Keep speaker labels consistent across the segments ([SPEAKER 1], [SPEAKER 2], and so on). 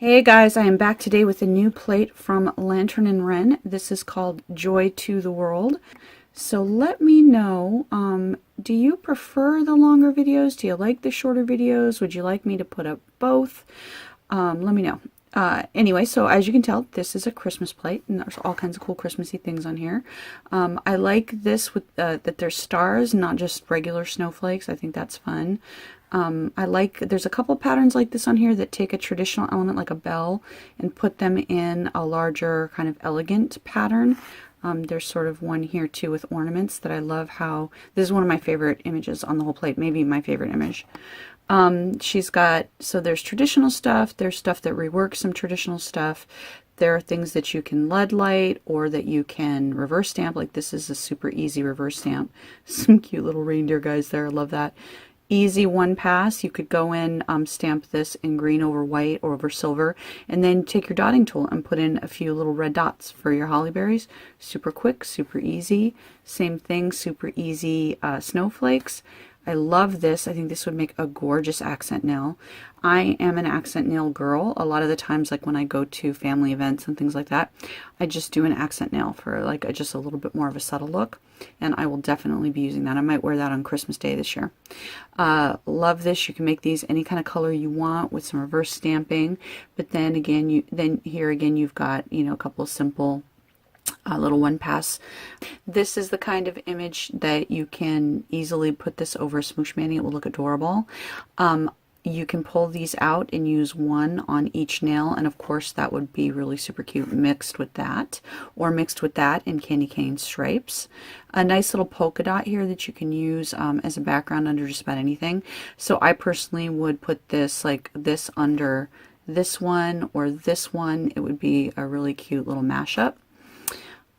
[SPEAKER 1] Hey guys, I am back today with a new plate from Lantern and Wren. This is called Joy to the World. So let me know, do you prefer the longer videos? Do you like the shorter videos? Would you like me to put up both? Let me know. Anyway, so as you can tell, this is a Christmas plate, and there's all kinds of cool Christmassy things on here. I like this with that there's stars, not just regular snowflakes. I think that's fun. There's a couple patterns like this on here that take a traditional element like a bell and put them in a larger kind of elegant pattern. There's sort of one here too with ornaments that I love how, this is one of my favorite images on the whole plate, maybe my favorite image. She's got, so there's traditional stuff, there's stuff that reworks some traditional stuff. There are things that you can lead light or that you can reverse stamp, like this is a super easy reverse stamp. Some cute little reindeer guys there, I love that. Easy one pass. You could go in, stamp this in green over white or over silver, and then take your dotting tool and put in a few little red dots for your holly berries. Super quick, super easy. Same thing, super easy snowflakes. I love this. I think this would make a gorgeous accent nail. I am an accent nail girl. A lot of the times, like when I go to family events and things like that, I just do an accent nail for like just a little bit more of a subtle look. And I will definitely be using that. I might wear that on Christmas Day this year. Love this. You can make these any kind of color you want with some reverse stamping. But then again, here again, you've got, a couple of simple little one pass. This is the kind of image that you can easily put this over a smoosh mani. It will look adorable. You can pull these out and use one on each nail, and of course that would be really super cute mixed with that, or mixed with that in candy cane stripes. A nice little polka dot here that you can use as a background under just about anything. So I personally would put this like this under this one or this one. It would be a really cute little mashup.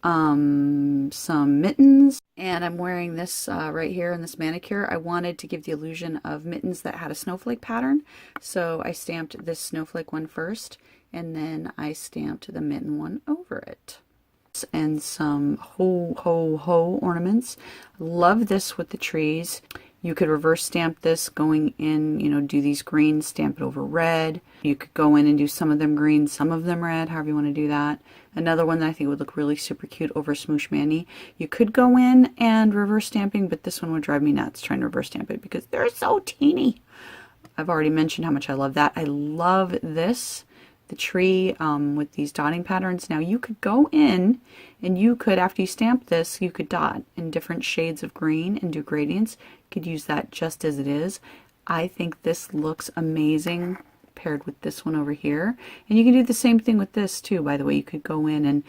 [SPEAKER 1] Some mittens, and I'm wearing this right here in this manicure. I wanted to give the illusion of mittens that had a snowflake pattern, so I stamped this snowflake one first, and then I stamped the mitten one over it. And some ho ho ho ornaments. Love this with the trees. You could reverse stamp this going in, do these greens, stamp it over red. You could go in and do some of them green, some of them red, however you want to do that. Another one that I think would look really super cute over smoosh mani. You could go in and reverse stamping, but this one would drive me nuts trying to reverse stamp it because they're so teeny. I've already mentioned how much I love that. I love this, the tree with these dotting patterns. Now you could go in and you could, after you stamp this, you could dot in different shades of green and do gradients. You could use that just as it is. I think this looks amazing paired with this one over here. And you can do the same thing with this too, by the way. You could go in and,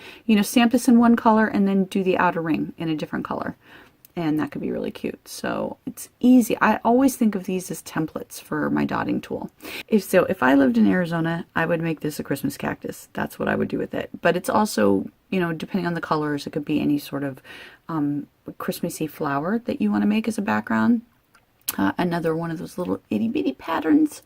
[SPEAKER 1] stamp this in one color and then do the outer ring in a different color. And that could be really cute. So it's easy. I always think of these as templates for my dotting tool. If I lived in Arizona, I would make this a Christmas cactus. That's what I would do with it. But it's also, depending on the colors, it could be any sort of Christmassy flower that you want to make as a background. Another one of those little itty bitty patterns.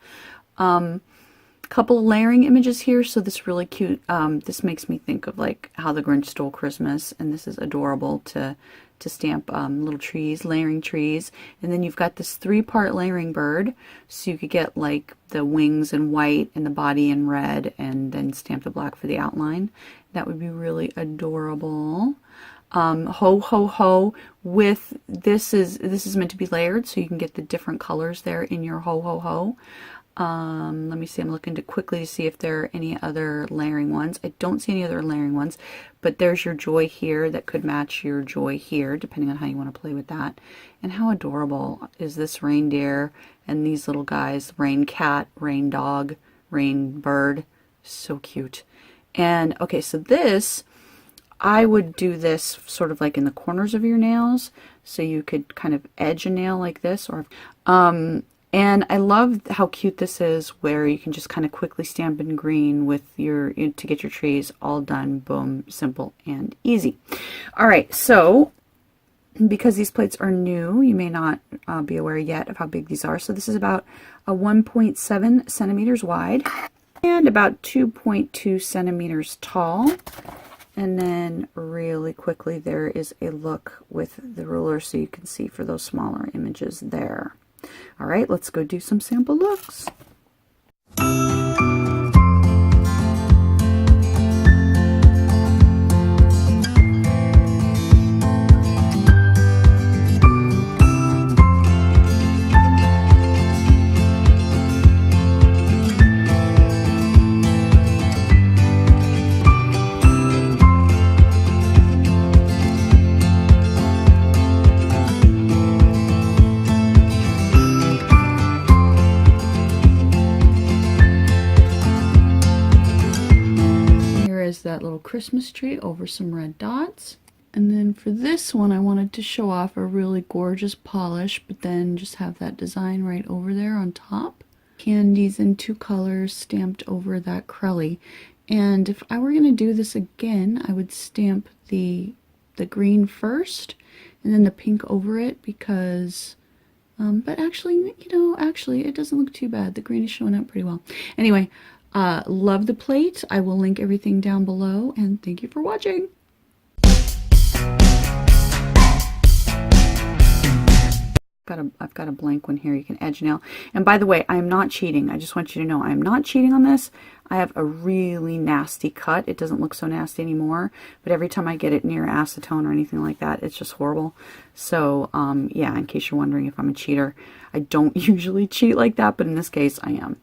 [SPEAKER 1] Couple of layering images here, so this really cute. This makes me think of like How the Grinch Stole Christmas, and this is adorable to stamp little trees, layering trees. And then you've got this 3-part layering bird, so you could get like the wings in white and the body in red, and then stamp the black for the outline. That would be really adorable. Ho ho ho with this is meant to be layered, so you can get the different colors there in your ho ho ho. Let me see, I'm looking to see if there are any other layering ones. I don't see any other layering ones, but there's your joy here that could match your joy here, depending on how you want to play with that. And how adorable is this reindeer and these little guys, rain cat, rain dog, rain bird, so cute. And okay, so this, I would do this sort of like in the corners of your nails, so you could kind of edge a nail like this, or and I love how cute this is, where you can just kind of quickly stamp in green with to get your trees all done. Boom, simple and easy. All right, so because these plates are new, you may not be aware yet of how big these are. So this is about a 1.7 centimeters wide and about 2.2 centimeters tall. And then really quickly, there is a look with the ruler so you can see for those smaller images there. All right, let's go do some sample looks. that little Christmas tree over some red dots. And then for this one, I wanted to show off a really gorgeous polish, but then just have that design right over there on top. Candies in 2 colors stamped over that Crelly. And if I were going to do this again, I would stamp the green first and then the pink over it because, but actually, actually it doesn't look too bad. The green is showing up pretty well. Anyway, love the plate. I will link everything down below, and thank you for watching. I've got a blank one here. You can edge nail. And by the way, I am not cheating. I just want you to know I am not cheating on this. I have a really nasty cut. It doesn't look so nasty anymore, but every time I get it near acetone or anything like that, it's just horrible. So yeah, in case you're wondering if I'm a cheater, I don't usually cheat like that, but in this case I am.